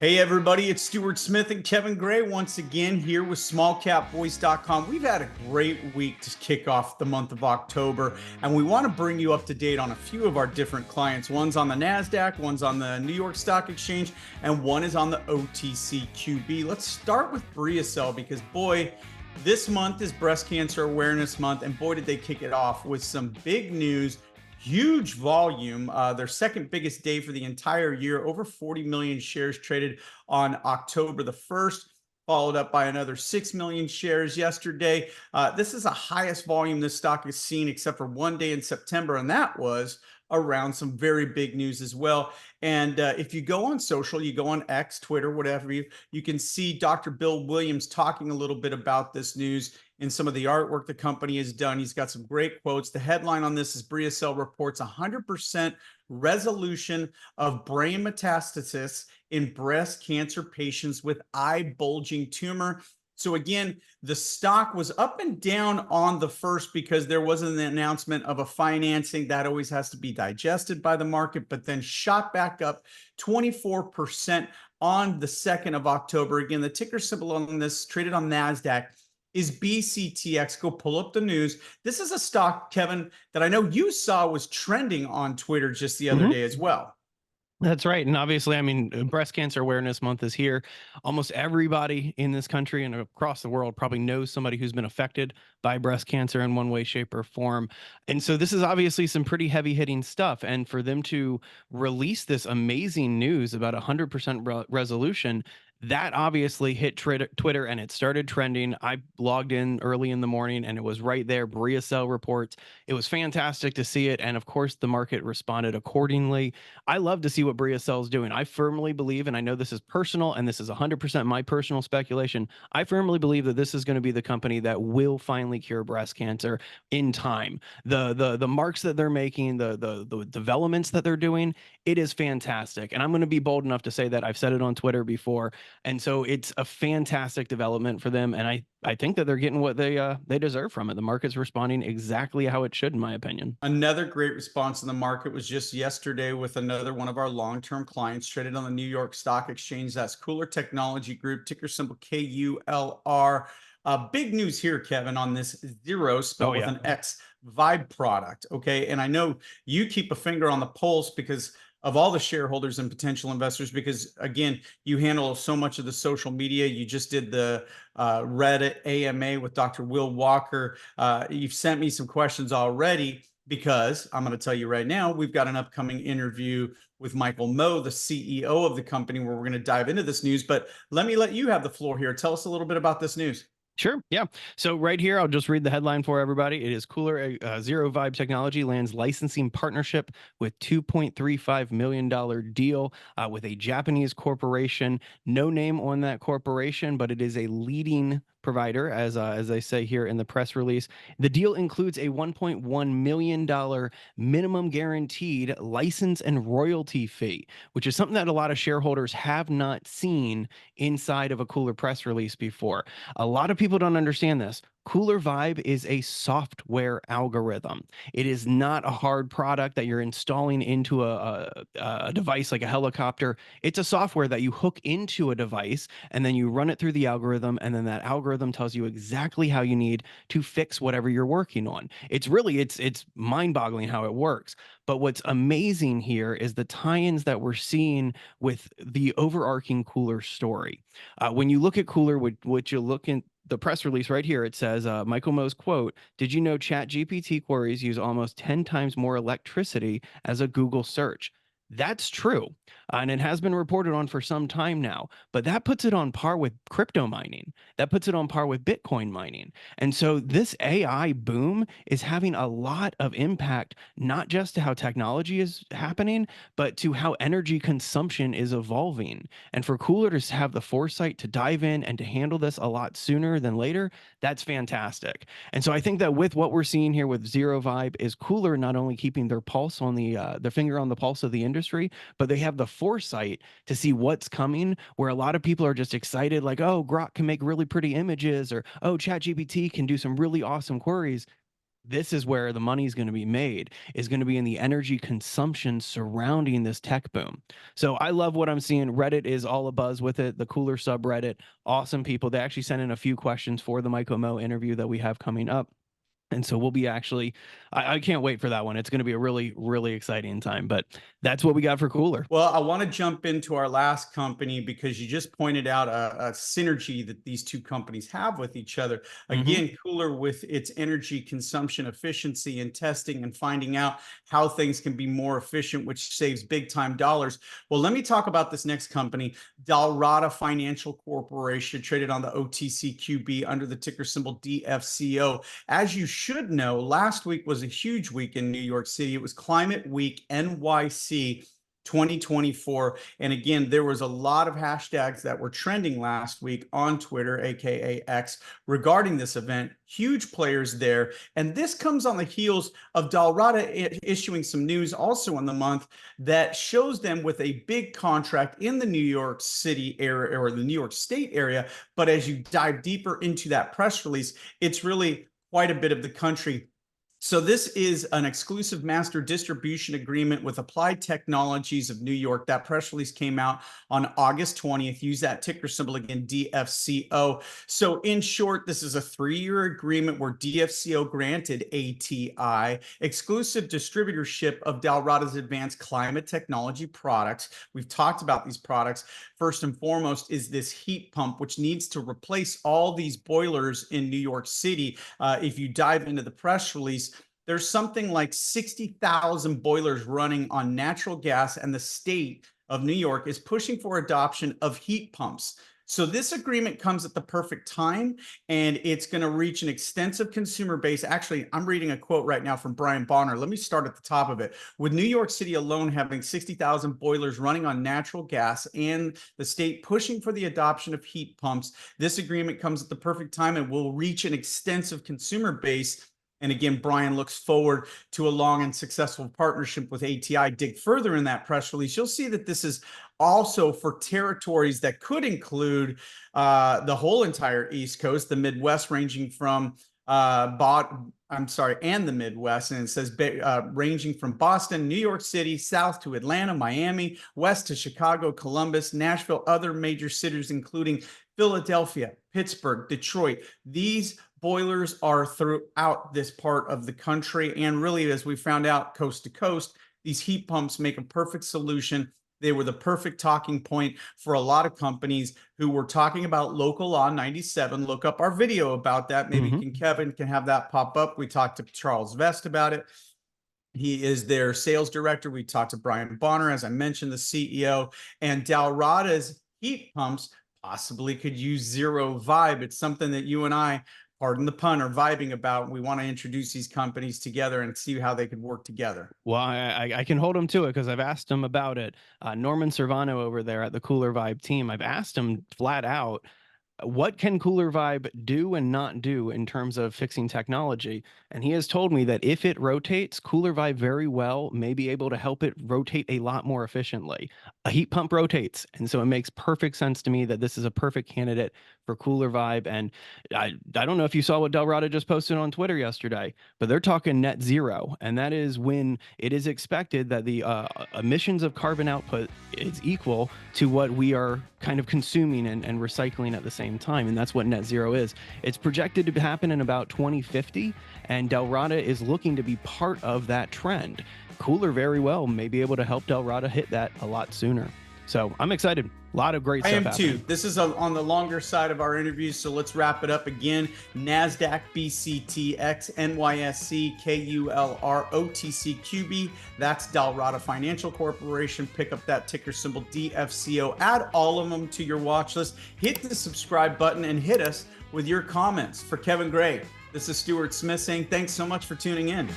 Hey everybody, it's Stuart Smith and Kevin Gray once again here with SmallCapVoice.com. We've had a great week to kick off the month of October, and we want to bring you up to date on a few of our different clients. One's on the NASDAQ, one's on the New York Stock Exchange, and one is on the OTCQB. Let's start with Briel because boy, this month is Breast Cancer Awareness Month, and boy, did they kick it off with some big news. Huge volume, their second biggest day for the entire year, over 40 million shares traded on October the 1st, followed up by another 6 million shares yesterday. This is the highest volume this stock has seen except for one day in September, and that was around some very big news as well. And if you go on social, you go on X, Twitter, whatever, you can see Dr. Bill Williams talking a little bit about this news in some of the artwork the company has done. He's got some great quotes. The headline on this is Briel reports 100% resolution of brain metastasis in breast cancer patients with eye bulging tumor. So again, the stock was up and down on the first because there wasn't an announcement of a financing. That always has to be digested by the market, but then shot back up 24% on the 2nd of October. Again, the ticker symbol on this, traded on NASDAQ, is BCTX. Go pull up the news. This is a stock, Kevin, that I know you saw was trending on Twitter just the other day as well. That's right. And obviously, I mean, Breast Cancer Awareness Month is here. Almost everybody in this country and across the world probably knows somebody who's been affected by breast cancer in one way, shape, or form. And so this is obviously some pretty heavy hitting stuff. And for them to release this amazing news about 100% resolution, that obviously hit Twitter and it started trending. I logged in early in the morning and it was right there. Briel reports. It was fantastic to see it. And of course, the market responded accordingly. I love to see what Briel is doing. I firmly believe, and I know this is personal and this is 100% my personal speculation, I firmly believe that this is going to be the company that will finally cure breast cancer in time. The marks that they're making, the developments that they're doing, it is fantastic. And I'm going to be bold enough to say that I've said it on Twitter before. And so it's a fantastic development for them. And I think that they're getting what they deserve from it. The market's responding exactly how it should, in my opinion. Another great response in the market was just yesterday with another one of our long-term clients traded on the New York Stock Exchange. That's KULR Technology Group, ticker symbol KULR. Big news here, Kevin, on this zero spelled with an X Vibe product. Okay. And I know you keep a finger on the pulse because of all the shareholders and potential investors, because again, you handle so much of the social media. You just did the Reddit AMA with Dr. Will Walker. You've sent me some questions already because I'm going to tell you right now, we've got an upcoming interview with Michael Moe, the CEO of the company, where we're going to dive into this news. But let you have the floor here. Tell us a little bit about this news. Sure. Yeah. So right here, I'll just read the headline for everybody. It is KULR Zero Vibe Technology lands licensing partnership with $2.35 million deal with a Japanese corporation. No name on that corporation, but it is a leading provider, as they say here in the press release. The deal includes a $1.1 million minimum guaranteed license and royalty fee, which is something that a lot of shareholders have not seen inside of a KULR press release before. A lot of people don't understand this. KULR Vibe is a software algorithm. It is not a hard product that you're installing into a device like a helicopter. It's a software that you hook into a device and then you run it through the algorithm, and then that algorithm tells you exactly how you need to fix whatever you're working on. It's mind-boggling how it works. But what's amazing here is the tie-ins that we're seeing with the overarching KULR story. When you look at KULR, what you look in the press release right here, it says, Michael Moe's quote, "Did you know ChatGPT queries use almost 10 times more electricity as a Google search?" That's true. And it has been reported on for some time now, but that puts it on par with crypto mining. That puts it on par with Bitcoin mining. And so this AI boom is having a lot of impact, not just to how technology is happening, but to how energy consumption is evolving. And for KULR to have the foresight to dive in and to handle this a lot sooner than later, that's fantastic. And so I think that with what we're seeing here with Zero Vibe is KULR not only keeping their pulse on their finger on the pulse of the industry, but they have the foresight to see what's coming, where a lot of people are just excited, like, oh, Grok can make really pretty images, or oh, ChatGPT can do some really awesome queries. this is where the money is going to be made, is going to be in the energy consumption surrounding this tech boom. So I love what I'm seeing. Reddit is all abuzz with it. The KULR subreddit, awesome people. They actually sent in a few questions for the Mike Mo interview that we have coming up. And so we'll be actually, I can't wait for that one. It's going to be a really, really exciting time, but that's what we got for KULR. Well, I want to jump into our last company because you just pointed out a synergy that these two companies have with each other. Again, KULR with its energy consumption efficiency and testing and finding out how things can be more efficient, which saves big time dollars. Well, let me talk about this next company, Dalrada Financial Corporation, traded on the OTCQB under the ticker symbol DFCO. As you should know, last week was a huge week in New York City. It was Climate Week NYC 2024. And again, there was a lot of hashtags that were trending last week on Twitter, aka X, regarding this event. Huge players there. And this comes on the heels of Dalrada issuing some news also in the month that shows them with a big contract in the New York City area or the New York State area. But as you dive deeper into that press release, it's really quite a bit of the country. So this is an exclusive master distribution agreement with Applied Technologies of New York. That press release came out on August 20th. Use that ticker symbol again, DFCO. So in short, this is a 3-year agreement where DFCO granted ATI exclusive distributorship of Dalrada's advanced climate technology products. We've talked about these products. First and foremost is this heat pump, which needs to replace all these boilers in New York City. If you dive into the press release, there's something like 60,000 boilers running on natural gas, and the state of New York is pushing for adoption of heat pumps. So this agreement comes at the perfect time, and it's going to reach an extensive consumer base. Actually, I'm reading a quote right now from Brian Bonner. Let me start at the top of it. With New York City alone having 60,000 boilers running on natural gas and the state pushing for the adoption of heat pumps, this agreement comes at the perfect time and will reach an extensive consumer base. And again, Brian looks forward to a long and successful partnership with ATI. Dig further in that press release, you'll see that this is also for territories that could include the whole entire East Coast, the Midwest, ranging from and the Midwest. And it says ranging from Boston, New York City, south to Atlanta, Miami, west to Chicago, Columbus, Nashville, other major cities, including Philadelphia, Pittsburgh, Detroit. These boilers are throughout this part of the country. And really, as we found out, coast to coast, these heat pumps make a perfect solution. They were the perfect talking point for a lot of companies who were talking about Local Law 97. Look up our video about that. Maybe Kevin can have that pop up. We talked to Charles Vest about it. He is their sales director. We talked to Brian Bonner, as I mentioned, the CEO, and Dalrada's heat pumps possibly could use zero vibe. It's something that you and I, pardon the pun, are vibing about. We want to introduce these companies together and see how they could work together. Well, I can hold him to it because I've asked him about it. Norman Servano over there at the KULR Vibe team, I've asked him flat out, what can KULR Vibe do and not do in terms of fixing technology? And he has told me that if it rotates, KULR Vibe very well may be able to help it rotate a lot more efficiently. A heat pump rotates, and so it makes perfect sense to me that this is a perfect candidate for KULR Vibe. And I don't know if you saw what Dalrada just posted on Twitter yesterday, but they're talking net zero, and that is when it is expected that the emissions of carbon output is equal to what we are kind of consuming and recycling at the same time. And that's what net zero is. It's projected to happen in about 2050, and Dalrada is looking to be part of that trend. KULR very well may be able to help Dalrada hit that a lot sooner. So I'm excited. A lot of great stuff. I am happening. too. This is on the longer side of our interviews, so let's wrap it up again. NASDAQ, BCTX, NYSE, KULR, OTCQB. That's Dalrada Financial Corporation. Pick up that ticker symbol DFCO. Add all of them to your watch list. Hit the subscribe button and hit us with your comments. For Kevin Gray, this is Stuart Smith saying thanks so much for tuning in.